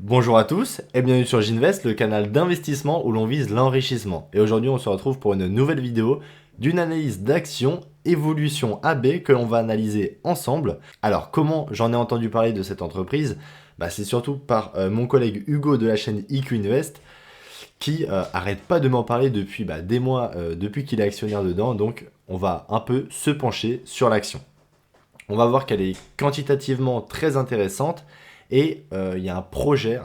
Bonjour à tous et bienvenue sur Ginvest, le canal d'investissement où l'on vise l'enrichissement. Et aujourd'hui on se retrouve pour une nouvelle vidéo d'une analyse d'action Evolution AB que l'on va analyser ensemble. Alors comment j'en ai entendu parler de cette entreprise? C'est surtout par mon collègue Hugo de la chaîne IQ Invest qui arrête pas de m'en parler depuis des mois, depuis qu'il est actionnaire dedans. Donc on va un peu se pencher sur l'action. On va voir qu'elle est quantitativement très intéressante et il y a un projet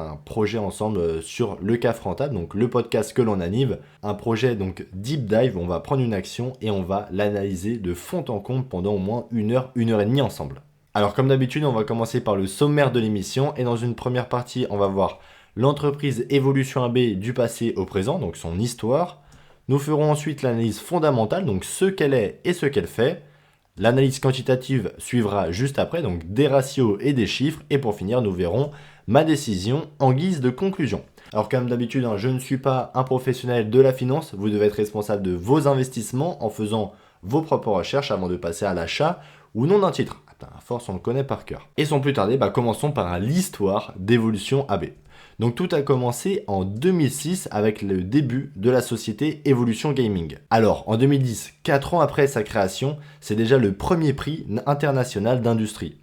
ensemble sur le CAF rentable, donc le podcast que l'on anime, un projet donc deep dive, on va prendre une action et on va l'analyser de fond en comble pendant au moins une heure et demie ensemble. Alors comme d'habitude, on va commencer par le sommaire de l'émission et dans une première partie, on va voir l'entreprise Evolution AB du passé au présent, donc son histoire. Nous ferons ensuite l'analyse fondamentale, donc ce qu'elle est et ce qu'elle fait. L'analyse quantitative suivra juste après, donc des ratios et des chiffres. Et pour finir, nous verrons ma décision en guise de conclusion. Alors comme d'habitude, je ne suis pas un professionnel de la finance. Vous devez être responsable de vos investissements en faisant vos propres recherches avant de passer à l'achat ou non d'un titre. À force, on le connaît par cœur. Et sans plus tarder, commençons par l'histoire d'Evolution AB. Donc tout a commencé en 2006 avec le début de la société Evolution Gaming. Alors en 2010, 4 ans après sa création, c'est déjà le premier prix international d'industrie.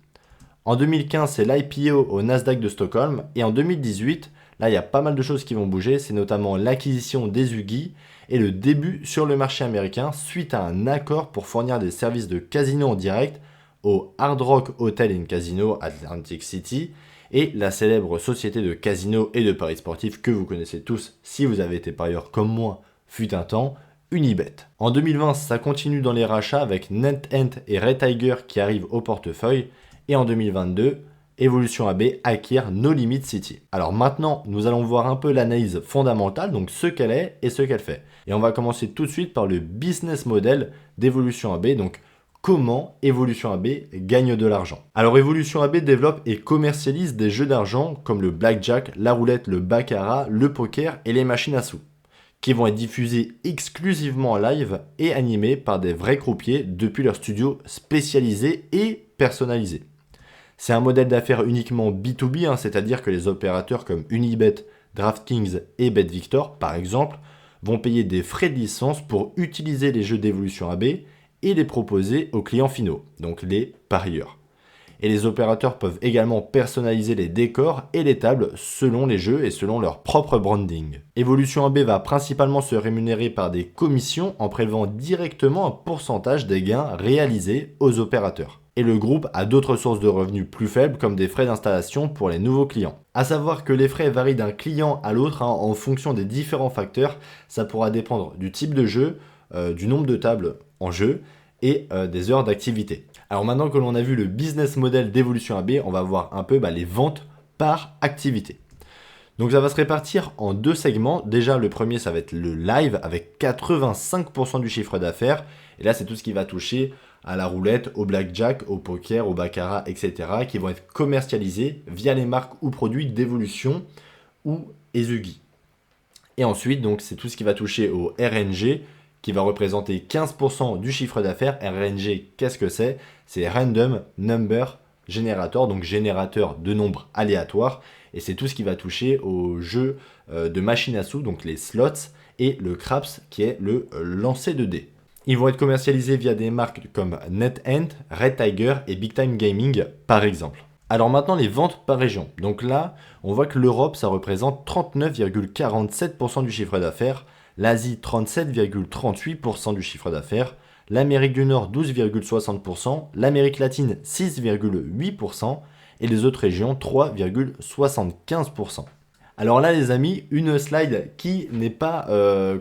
En 2015, c'est l'IPO au Nasdaq de Stockholm. Et en 2018, là il y a pas mal de choses qui vont bouger, c'est notamment l'acquisition des UGI et le début sur le marché américain suite à un accord pour fournir des services de casino en direct au Hard Rock Hotel and Casino Atlantic City et la célèbre société de casino et de paris sportifs que vous connaissez tous si vous avez été parieur comme moi fut un temps, Unibet. En 2020, ça continue dans les rachats avec NetEnt et Red Tiger qui arrivent au portefeuille et en 2022, Evolution AB acquiert No Limit City. Alors maintenant, nous allons voir un peu l'analyse fondamentale, donc ce qu'elle est et ce qu'elle fait. Et on va commencer tout de suite par le business model d'Evolution AB, donc comment Evolution AB gagne de l'argent. Alors Evolution AB développe et commercialise des jeux d'argent comme le blackjack, la roulette, le baccarat, le poker et les machines à sous, qui vont être diffusés exclusivement en live et animés par des vrais croupiers depuis leur studio spécialisé et personnalisé. C'est un modèle d'affaires uniquement B2B, c'est-à-dire que les opérateurs comme Unibet, DraftKings et BetVictor, par exemple, vont payer des frais de licence pour utiliser les jeux d'Evolution AB et les proposer aux clients finaux, donc les parieurs. Et les opérateurs peuvent également personnaliser les décors et les tables selon les jeux et selon leur propre branding. Evolution AB va principalement se rémunérer par des commissions en prélevant directement un pourcentage des gains réalisés aux opérateurs. Et le groupe a d'autres sources de revenus plus faibles comme des frais d'installation pour les nouveaux clients. A savoir que les frais varient d'un client à l'autre en fonction des différents facteurs. Ça pourra dépendre du type de jeu, du nombre de tables en jeu et des heures d'activité. Alors maintenant que l'on a vu le business model d'Evolution AB, on va voir un peu les ventes par activité. Donc ça va se répartir en deux segments. Déjà le premier ça va être le live avec 85% du chiffre d'affaires. Et là c'est tout ce qui va toucher à la roulette, au blackjack, au poker, au baccarat, etc. qui vont être commercialisés via les marques ou produits d'Evolution ou Ezugi. Et ensuite donc c'est tout ce qui va toucher au RNG qui va représenter 15% du chiffre d'affaires. RNG, qu'est-ce que c'est? C'est Random Number Generator, donc générateur de nombres aléatoires. Et c'est tout ce qui va toucher au jeu de machines à sous, donc les slots, et le craps, qui est le lancer de dés. Ils vont être commercialisés via des marques comme NetEnt, Red Tiger et Big Time Gaming, par exemple. Alors maintenant, les ventes par région. Donc là, on voit que l'Europe, ça représente 39,47% du chiffre d'affaires, l'Asie 37,38% du chiffre d'affaires, l'Amérique du Nord 12,60%, l'Amérique latine 6,8% et les autres régions 3,75%. Alors là les amis, une slide qui n'est pas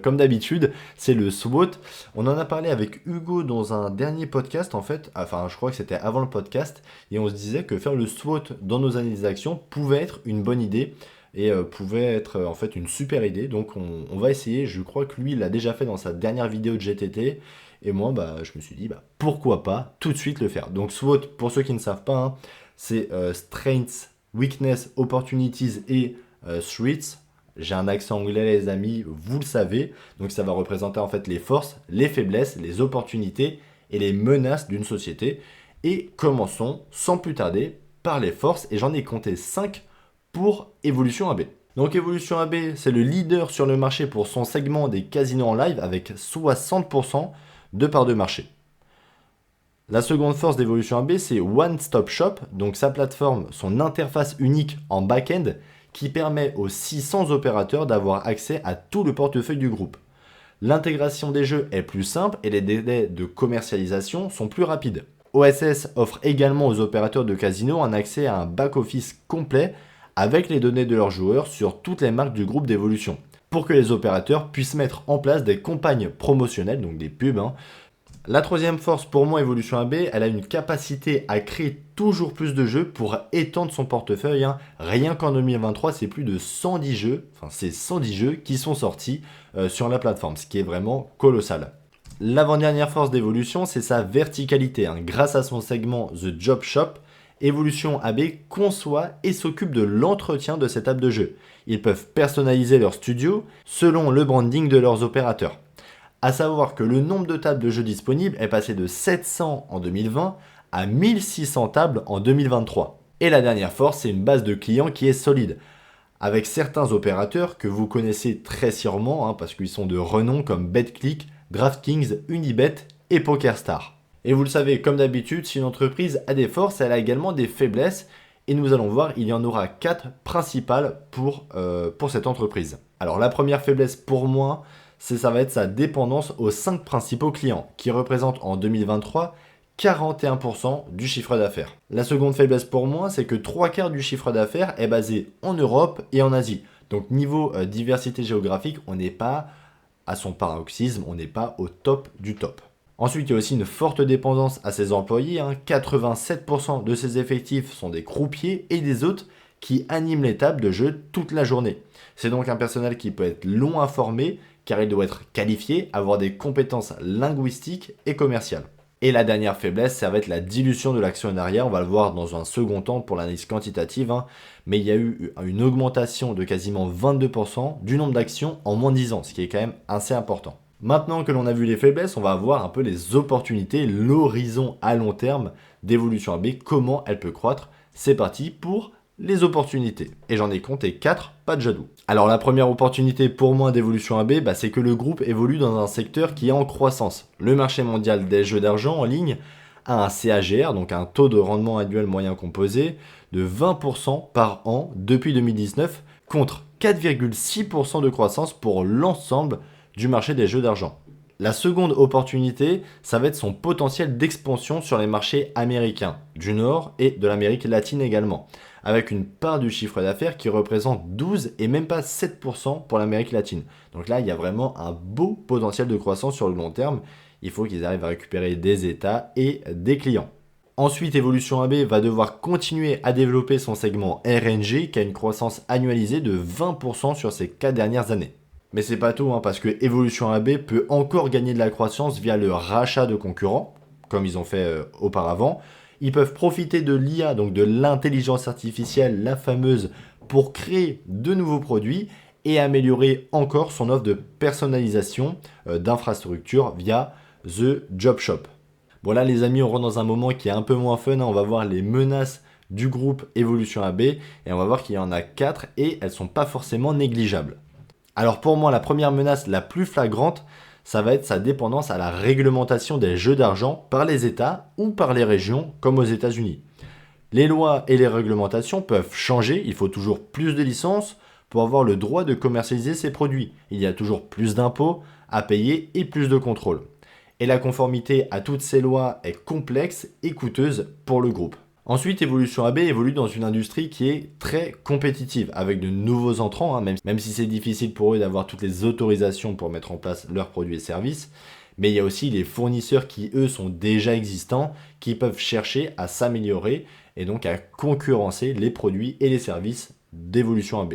comme d'habitude, c'est le SWOT. On en a parlé avec Hugo dans un dernier podcast en fait, enfin je crois que c'était avant le podcast, et on se disait que faire le SWOT dans nos analyses d'action pouvait être une bonne idée et pouvait être en fait une super idée. Donc on va essayer, je crois que lui il l'a déjà fait dans sa dernière vidéo de GTT, et moi je me suis dit pourquoi pas tout de suite le faire. Donc SWOT, pour ceux qui ne savent pas, c'est Strengths, Weakness, Opportunities et Threats. J'ai un accent anglais les amis, vous le savez. Donc ça va représenter en fait les forces, les faiblesses, les opportunités et les menaces d'une société. Et commençons sans plus tarder par les forces. Et j'en ai compté 5 pour Evolution AB. Donc Evolution AB, c'est le leader sur le marché pour son segment des casinos en live avec 60% de part de marché. La seconde force d'Evolution AB, c'est One Stop Shop, donc sa plateforme, son interface unique en back-end qui permet aux 600 opérateurs d'avoir accès à tout le portefeuille du groupe. L'intégration des jeux est plus simple et les délais de commercialisation sont plus rapides. OSS offre également aux opérateurs de casino un accès à un back-office complet avec les données de leurs joueurs sur toutes les marques du groupe d'Evolution, pour que les opérateurs puissent mettre en place des campagnes promotionnelles, donc des pubs. La troisième force pour moi, Evolution AB, elle a une capacité à créer toujours plus de jeux pour étendre son portefeuille. Rien qu'en 2023, c'est plus de 110 jeux, c'est 110 jeux qui sont sortis sur la plateforme, ce qui est vraiment colossal. L'avant-dernière force d'Evolution, c'est sa verticalité. Grâce à son segment The Job Shop, Evolution AB conçoit et s'occupe de l'entretien de cette app de jeu. Ils peuvent personnaliser leur studio selon le branding de leurs opérateurs. À savoir que le nombre de tables de jeux disponibles est passé de 700 en 2020 à 1600 tables en 2023. Et la dernière force, c'est une base de clients qui est solide, avec certains opérateurs que vous connaissez très sûrement, parce qu'ils sont de renom comme BetClick, DraftKings, Unibet et PokerStar. Et vous le savez, comme d'habitude, si une entreprise a des forces, elle a également des faiblesses. Et nous allons voir, il y en aura 4 principales pour cette entreprise. Alors la première faiblesse pour moi, ça va être sa dépendance aux 5 principaux clients, qui représentent en 2023 41% du chiffre d'affaires. La seconde faiblesse pour moi, c'est que 3/4 du chiffre d'affaires est basé en Europe et en Asie. Donc niveau diversité géographique, on n'est pas à son paroxysme, on n'est pas au top du top. Ensuite, il y a aussi une forte dépendance à ses employés. 87% de ses effectifs sont des croupiers et des hôtes qui animent les tables de jeu toute la journée. C'est donc un personnel qui peut être long à former car il doit être qualifié, avoir des compétences linguistiques et commerciales. Et la dernière faiblesse, ça va être la dilution de l'actionnariat. On va le voir dans un second temps pour l'analyse quantitative. Mais il y a eu une augmentation de quasiment 22% du nombre d'actions en moins de 10 ans, ce qui est quand même assez important. Maintenant que l'on a vu les faiblesses, on va voir un peu les opportunités, l'horizon à long terme d'Evolution AB, comment elle peut croître. C'est parti pour les opportunités. Et j'en ai compté 4, pas de jadou. Alors la première opportunité pour moi d'Evolution AB, c'est que le groupe évolue dans un secteur qui est en croissance. Le marché mondial des jeux d'argent en ligne a un CAGR, donc un taux de rendement annuel moyen composé, de 20% par an depuis 2019, contre 4,6% de croissance pour l'ensemble du marché des jeux d'argent. La seconde opportunité, ça va être son potentiel d'expansion sur les marchés américains, du Nord et de l'Amérique latine également, avec une part du chiffre d'affaires qui représente 12 et même pas 7% pour l'Amérique latine. Donc là, il y a vraiment un beau potentiel de croissance sur le long terme. Il faut qu'ils arrivent à récupérer des États et des clients. Ensuite, Evolution AB va devoir continuer à développer son segment RNG qui a une croissance annualisée de 20% sur ces 4 dernières années. Mais c'est pas tout, parce que Evolution AB peut encore gagner de la croissance via le rachat de concurrents, comme ils ont fait auparavant. Ils peuvent profiter de l'IA, donc de l'intelligence artificielle, la fameuse, pour créer de nouveaux produits et améliorer encore son offre de personnalisation d'infrastructures via The Job Shop. Bon là les amis, on rentre dans un moment qui est un peu moins fun, on va voir les menaces du groupe Evolution AB et on va voir qu'il y en a 4 et elles ne sont pas forcément négligeables. Alors pour moi, la première menace la plus flagrante, ça va être sa dépendance à la réglementation des jeux d'argent par les États ou par les régions comme aux États-Unis. Les lois et les réglementations peuvent changer, il faut toujours plus de licences pour avoir le droit de commercialiser ces produits. Il y a toujours plus d'impôts à payer et plus de contrôle. Et la conformité à toutes ces lois est complexe et coûteuse pour le groupe. Ensuite, Evolution AB évolue dans une industrie qui est très compétitive, avec de nouveaux entrants, même si c'est difficile pour eux d'avoir toutes les autorisations pour mettre en place leurs produits et services. Mais il y a aussi les fournisseurs qui, eux, sont déjà existants, qui peuvent chercher à s'améliorer et donc à concurrencer les produits et les services d'Evolution AB.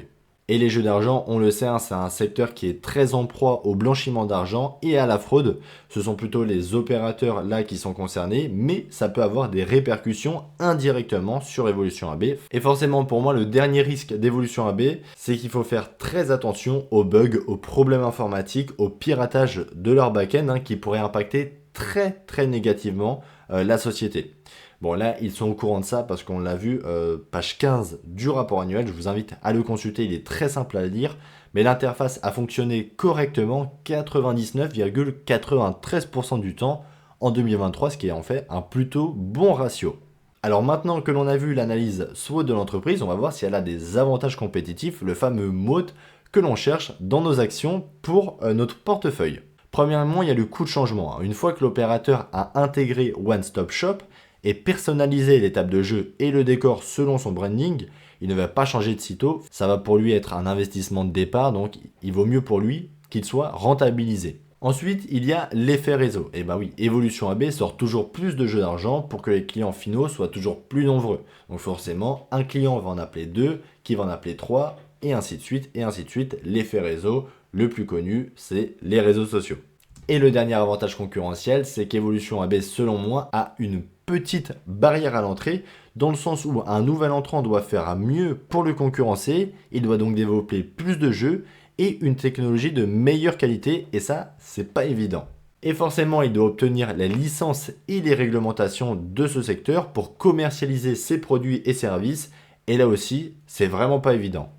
Et les jeux d'argent, on le sait, c'est un secteur qui est très en proie au blanchiment d'argent et à la fraude. Ce sont plutôt les opérateurs là qui sont concernés, mais ça peut avoir des répercussions indirectement sur Evolution AB. Et forcément pour moi, le dernier risque d'Evolution AB, c'est qu'il faut faire très attention aux bugs, aux problèmes informatiques, au piratage de leur back-end qui pourrait impacter très négativement la société. Bon là, ils sont au courant de ça parce qu'on l'a vu, page 15 du rapport annuel, je vous invite à le consulter, il est très simple à lire, mais l'interface a fonctionné correctement 99,93% du temps en 2023, ce qui est en fait un plutôt bon ratio. Alors maintenant que l'on a vu l'analyse SWOT de l'entreprise, on va voir si elle a des avantages compétitifs, le fameux MOAT que l'on cherche dans nos actions pour notre portefeuille. Premièrement, il y a le coût de changement. Une fois que l'opérateur a intégré One Stop Shop et personnalisé l'étape de jeu et le décor selon son branding, il ne va pas changer de sitôt. Ça va pour lui être un investissement de départ, donc il vaut mieux pour lui qu'il soit rentabilisé. Ensuite, il y a l'effet réseau. Et bah oui, Evolution AB sort toujours plus de jeux d'argent pour que les clients finaux soient toujours plus nombreux. Donc forcément, un client va en appeler 2, qui va en appeler 3, et ainsi de suite, et ainsi de suite. L'effet réseau, le plus connu, c'est les réseaux sociaux. Et le dernier avantage concurrentiel, c'est qu'Evolution AB, selon moi, a une petite barrière à l'entrée, dans le sens où un nouvel entrant doit faire mieux pour le concurrencer, il doit donc développer plus de jeux, et une technologie de meilleure qualité, et ça, c'est pas évident. Et forcément, il doit obtenir les licences et les réglementations de ce secteur pour commercialiser ses produits et services, et là aussi, c'est vraiment pas évident.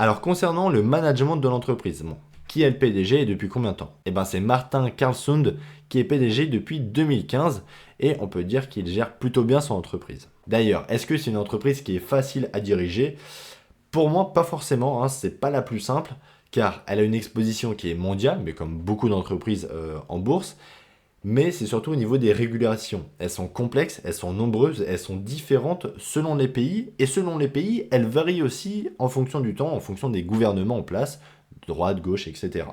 Alors concernant le management de l'entreprise, qui est le PDG et depuis combien de temps? Eh bien c'est Martin Carlsund qui est PDG depuis 2015, et on peut dire qu'il gère plutôt bien son entreprise. D'ailleurs, est-ce que c'est une entreprise qui est facile à diriger? Pour moi, pas forcément, c'est pas la plus simple, car elle a une exposition qui est mondiale, mais comme beaucoup d'entreprises en bourse, mais c'est surtout au niveau des régulations. Elles sont complexes, elles sont nombreuses, elles sont différentes selon les pays, et selon les pays, elles varient aussi en fonction du temps, en fonction des gouvernements en place, droite, gauche, etc.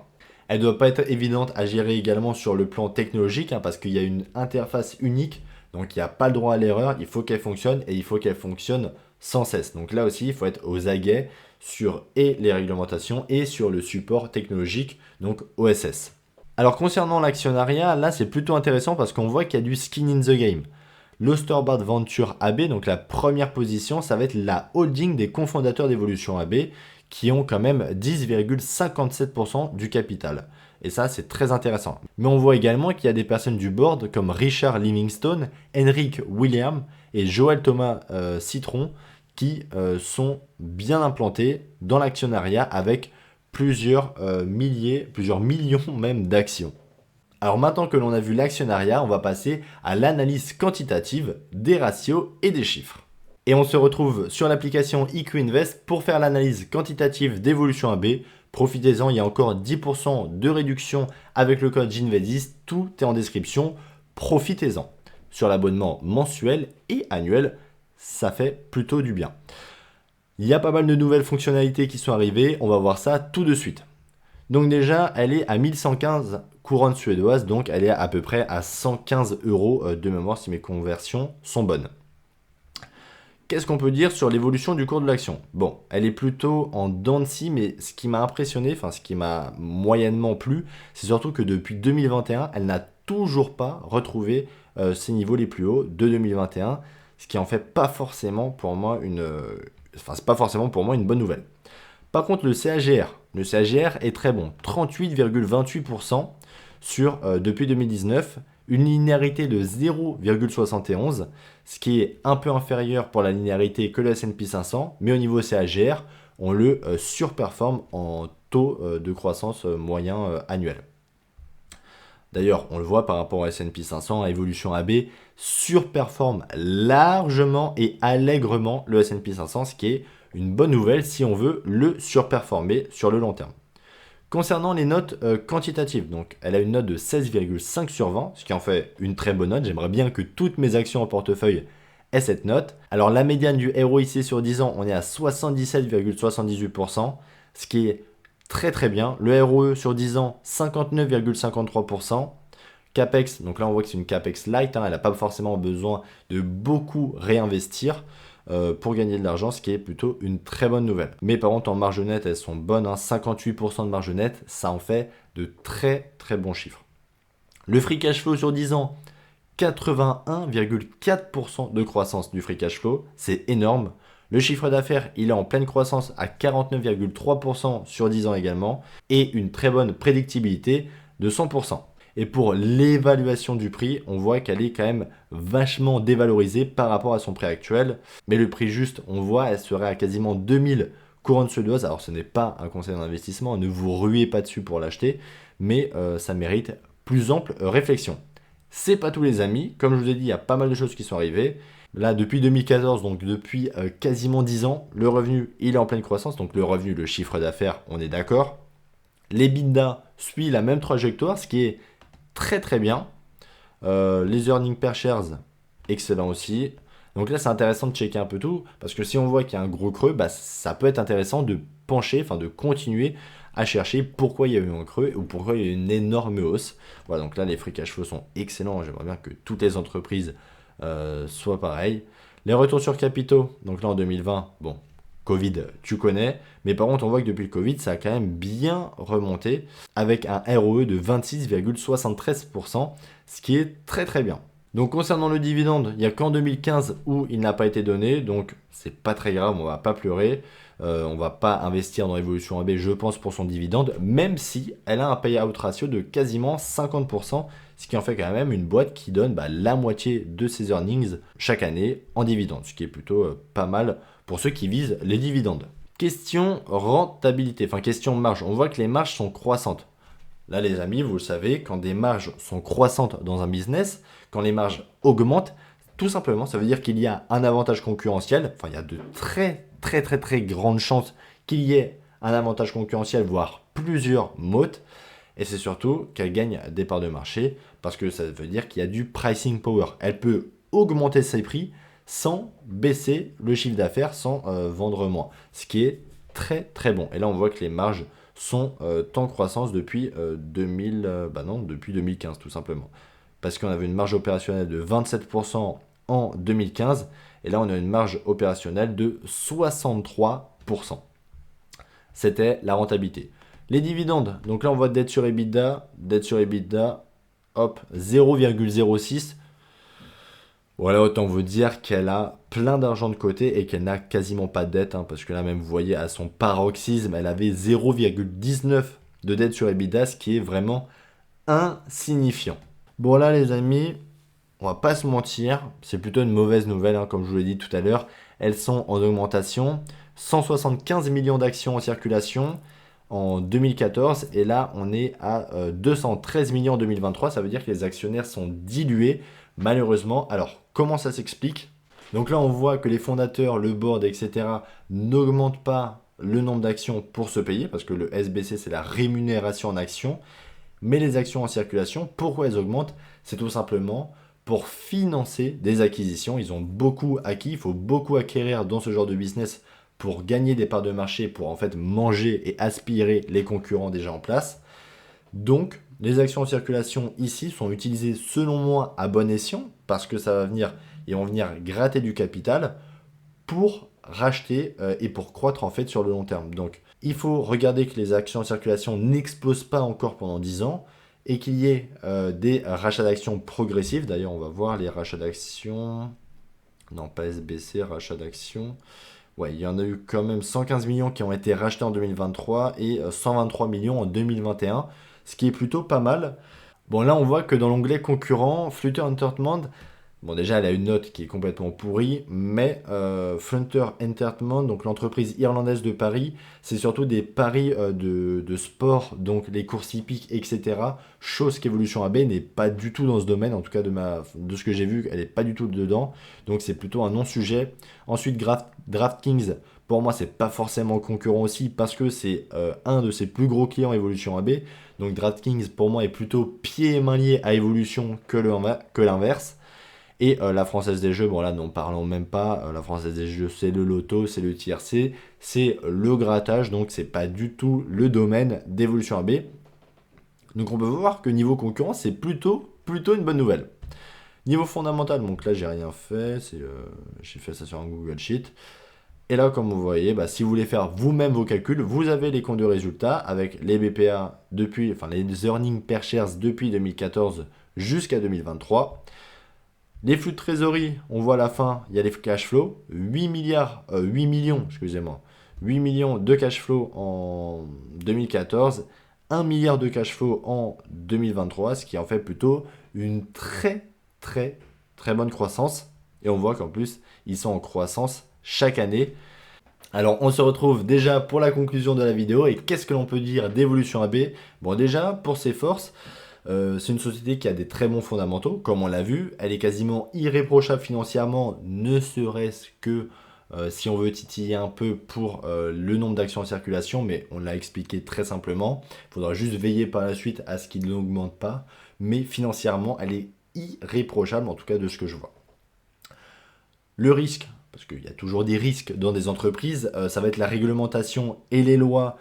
Elle ne doit pas être évidente à gérer également sur le plan technologique, parce qu'il y a une interface unique, donc il n'y a pas le droit à l'erreur, il faut qu'elle fonctionne, et il faut qu'elle fonctionne sans cesse. Donc là aussi, il faut être aux aguets sur les réglementations et sur le support technologique, donc OSS. Alors concernant l'actionnariat, là c'est plutôt intéressant parce qu'on voit qu'il y a du skin in the game. L'Osterbad Venture AB, donc la première position, ça va être la holding des cofondateurs d'Evolution AB qui ont quand même 10,57% du capital. Et ça, c'est très intéressant. Mais on voit également qu'il y a des personnes du board comme Richard Livingstone, Henrik William et Joël Thomas Citron qui sont bien implantés dans l'actionnariat avec plusieurs millions même d'actions. Alors maintenant que l'on a vu l'actionnariat, on va passer à l'analyse quantitative des ratios et des chiffres. Et on se retrouve sur l'application IQ Invest pour faire l'analyse quantitative d'Evolution AB. Profitez-en, il y a encore 10% de réduction avec le code GINVEST10. Tout est en description. Profitez-en. Sur l'abonnement mensuel et annuel, ça fait plutôt du bien. Il y a pas mal de nouvelles fonctionnalités qui sont arrivées. On va voir ça tout de suite. Donc déjà, elle est à 1115 couronnes suédoises. Donc elle est à peu près à 115 € de mémoire si mes conversions sont bonnes. Qu'est-ce qu'on peut dire sur l'évolution du cours de l'action? Bon, elle est plutôt en dents de scie, mais ce qui m'a impressionné, ce qui m'a moyennement plu, c'est surtout que depuis 2021, elle n'a toujours pas retrouvé ses niveaux les plus hauts de 2021, ce qui en fait pas forcément pour moi c'est pas forcément pour moi une bonne nouvelle. Par contre, le CAGR est très bon, 38,28% depuis 2019, une linéarité de 0,71, ce qui est un peu inférieur pour la linéarité que le S&P 500, mais au niveau CAGR, on le surperforme en taux de croissance moyen annuel. D'ailleurs, on le voit par rapport au S&P 500, Evolution AB surperforme largement et allègrement le S&P 500, ce qui est une bonne nouvelle si on veut le surperformer sur le long terme. Concernant les notes quantitatives, donc elle a une note de 16,5 sur 20, ce qui en fait une très bonne note. J'aimerais bien que toutes mes actions en portefeuille aient cette note. Alors la médiane du ROIC sur 10 ans, on est à 77,78%, ce qui est très très bien. Le ROE sur 10 ans, 59,53%. CAPEX, donc là on voit que c'est une CAPEX light, elle n'a pas forcément besoin de beaucoup réinvestir pour gagner de l'argent, ce qui est plutôt une très bonne nouvelle. Mais par contre en marge nette, elles sont bonnes, 58% de marge nette, ça en fait de très très bons chiffres. Le free cash flow sur 10 ans, 81,4% de croissance du free cash flow, c'est énorme. Le chiffre d'affaires, il est en pleine croissance à 49,3% sur 10 ans également, et une très bonne prédictibilité de 100%. Et pour l'évaluation du prix, on voit qu'elle est quand même vachement dévalorisée par rapport à son prix actuel. Mais le prix juste, on voit, elle serait à quasiment 2000 couronnes suédoises. Alors ce n'est pas un conseil d'investissement, ne vous ruez pas dessus pour l'acheter, mais ça mérite plus ample réflexion. C'est pas tous les amis, comme je vous ai dit, il y a pas mal de choses qui sont arrivées. Là, depuis 2014, donc depuis quasiment 10 ans, le revenu, il est en pleine croissance. Donc le revenu, le chiffre d'affaires, on est d'accord. L'EBITDA suit la même trajectoire, ce qui est très très bien. Les earnings per shares, excellent aussi. Donc là, c'est intéressant de checker un peu tout, parce que si on voit qu'il y a un gros creux, bah, ça peut être intéressant de pencher, enfin de continuer à chercher pourquoi il y a eu un creux ou pourquoi il y a eu une énorme hausse. Voilà, donc là, les free cash flow sont excellents. J'aimerais bien que toutes les entreprises soient pareilles. Les retours sur capitaux, donc là en 2020, bon, Covid, tu connais, mais par contre, on voit que depuis le Covid, ça a quand même bien remonté avec un ROE de 26,73%, ce qui est très très bien. Donc concernant le dividende, il n'y a qu'en 2015 où il n'a pas été donné, donc c'est pas très grave, on va pas pleurer, on va pas investir dans Evolution AB, je pense, pour son dividende, même si elle a un payout ratio de quasiment 50%, ce qui en fait quand même une boîte qui donne la moitié de ses earnings chaque année en dividende, ce qui est plutôt pas mal pour ceux qui visent les dividendes. Question rentabilité, enfin question marge, on voit que les marges sont croissantes. Là, les amis, vous le savez, quand des marges sont croissantes dans un business, quand les marges augmentent, tout simplement, ça veut dire qu'il y a un avantage concurrentiel. Enfin, il y a de très, très, très, très grandes chances qu'il y ait un avantage concurrentiel, voire plusieurs moats. Et c'est surtout qu'elle gagne des parts de marché parce que ça veut dire qu'il y a du pricing power. Elle peut augmenter ses prix sans baisser le chiffre d'affaires, sans vendre moins. Ce qui est très, très bon. Et là, on voit que les marges sont en croissance depuis, depuis 2015 tout simplement. Parce qu'on avait une marge opérationnelle de 27% en 2015 et là on a une marge opérationnelle de 63%. C'était la rentabilité. Les dividendes, donc là on voit dette sur EBITDA, hop, 0,06. Voilà, autant vous dire qu'elle a plein d'argent de côté et qu'elle n'a quasiment pas de dette, parce que là même, vous voyez, à son paroxysme, elle avait 0,19 de dette sur EBITDA, ce qui est vraiment insignifiant. Bon là les amis, on va pas se mentir, c'est plutôt une mauvaise nouvelle, comme je vous l'ai dit tout à l'heure. Elles sont en augmentation, 175 millions d'actions en circulation en 2014 et là on est à 213 millions en 2023, ça veut dire que les actionnaires sont dilués malheureusement. Alors comment ça s'explique? Donc là on voit que les fondateurs, le board, etc. n'augmentent pas le nombre d'actions pour se payer, parce que le SBC c'est la rémunération en actions, mais les actions en circulation, pourquoi elles augmentent? C'est tout simplement pour financer des acquisitions. Ils ont beaucoup acquis, il faut beaucoup acquérir dans ce genre de business pour gagner des parts de marché, pour en fait manger et aspirer les concurrents déjà en place. Donc, les actions en circulation ici sont utilisées selon moi à bon escient, parce que ça va venir, ils vont venir gratter du capital pour racheter et pour croître en fait sur le long terme. Donc, il faut regarder que les actions en circulation n'explosent pas encore pendant 10 ans et qu'il y ait des rachats d'actions progressifs. D'ailleurs, on va voir les rachats d'actions. Non, pas SBC, rachats d'actions. Ouais, il y en a eu quand même 115 millions qui ont été rachetés en 2023 et 123 millions en 2021, ce qui est plutôt pas mal. Bon, là, on voit que dans l'onglet concurrent, Flutter Entertainment, bon, déjà, elle a une note qui est complètement pourrie, mais Flutter Entertainment, donc l'entreprise irlandaise de paris, c'est surtout des paris de sport, donc les courses hippiques, etc. Chose qu'Evolution AB n'est pas du tout dans ce domaine, en tout cas de ce que j'ai vu, elle n'est pas du tout dedans. Donc c'est plutôt un non-sujet. Ensuite, DraftKings, pour moi, c'est pas forcément concurrent aussi, parce que c'est un de ses plus gros clients Evolution AB. Donc DraftKings, pour moi, est plutôt pied et main lié à Evolution que l'inverse. Et la Française des Jeux, bon là n'en parlons même pas, la Française des Jeux c'est le loto, c'est le tiercé, c'est le grattage, donc c'est pas du tout le domaine d'Evolution AB. Donc on peut voir que niveau concurrence c'est plutôt une bonne nouvelle. Niveau fondamental, donc là j'ai rien fait, j'ai fait ça sur un Google Sheet. Et là comme vous voyez, si vous voulez faire vous-même vos calculs, vous avez les comptes de résultats avec les BPA les earnings per shares depuis 2014 jusqu'à 2023. Les flux de trésorerie, on voit à la fin, il y a les cash flows, 8 millions de cash flow en 2014, 1 milliard de cash flow en 2023, ce qui en fait plutôt une très bonne croissance. Et on voit qu'en plus, ils sont en croissance chaque année. Alors on se retrouve déjà pour la conclusion de la vidéo. Et qu'est-ce que l'on peut dire d'Evolution AB? Bon, déjà, pour ses forces, c'est une société qui a des très bons fondamentaux, comme on l'a vu. Elle est quasiment irréprochable financièrement, ne serait-ce que si on veut titiller un peu pour le nombre d'actions en circulation, mais on l'a expliqué très simplement. Il faudra juste veiller par la suite à ce qu'il n'augmente pas. Mais financièrement, elle est irréprochable, en tout cas de ce que je vois. Le risque, parce qu'il y a toujours des risques dans des entreprises, ça va être la réglementation et les lois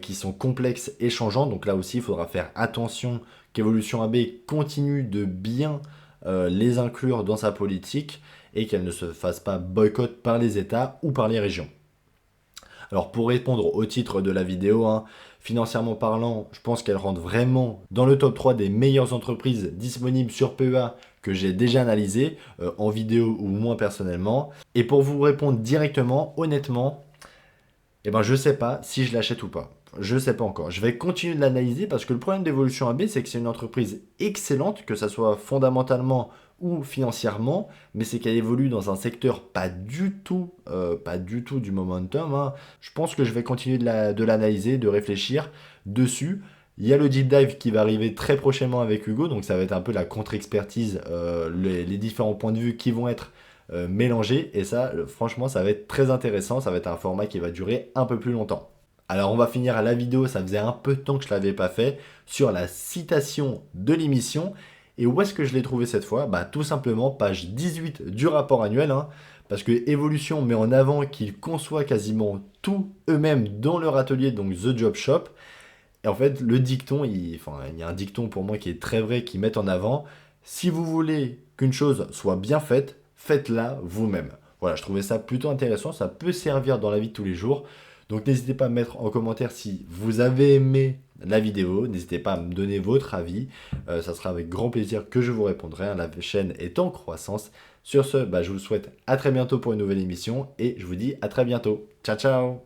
qui sont complexes et changeantes. Donc là aussi, il faudra faire attention qu'Evolution AB continue de bien les inclure dans sa politique et qu'elle ne se fasse pas boycott par les États ou par les régions. Alors pour répondre au titre de la vidéo, financièrement parlant, je pense qu'elle rentre vraiment dans le top 3 des meilleures entreprises disponibles sur PEA que j'ai déjà analysé en vidéo ou moi personnellement. Et pour vous répondre directement, honnêtement, je sais pas si je l'achète ou pas. Je sais pas encore. Je vais continuer de l'analyser parce que le problème d'Evolution AB, c'est que c'est une entreprise excellente, que ça soit fondamentalement ou financièrement, mais c'est qu'elle évolue dans un secteur pas du tout du momentum. Je pense que je vais continuer de l'analyser, de réfléchir dessus. Il y a le deep dive qui va arriver très prochainement avec Hugo, donc ça va être un peu la contre-expertise, les différents points de vue qui vont être mélangés, et ça, franchement, ça va être très intéressant, ça va être un format qui va durer un peu plus longtemps. Alors on va finir la vidéo, ça faisait un peu de temps que je ne l'avais pas fait, sur la citation de l'émission. Et où est-ce que je l'ai trouvé cette fois? Tout simplement, page 18 du rapport annuel, parce que Evolution met en avant qu'ils conçoivent quasiment tout eux-mêmes dans leur atelier, donc The Job Shop. Et en fait, le dicton, il y a un dicton pour moi qui est très vrai, qui met en avant, si vous voulez qu'une chose soit bien faite, faites-la vous-même. Voilà, je trouvais ça plutôt intéressant, ça peut servir dans la vie de tous les jours. Donc n'hésitez pas à me mettre en commentaire si vous avez aimé la vidéo, n'hésitez pas à me donner votre avis, ça sera avec grand plaisir que je vous répondrai, la chaîne est en croissance. Sur ce, je vous souhaite à très bientôt pour une nouvelle émission et je vous dis à très bientôt. Ciao ciao.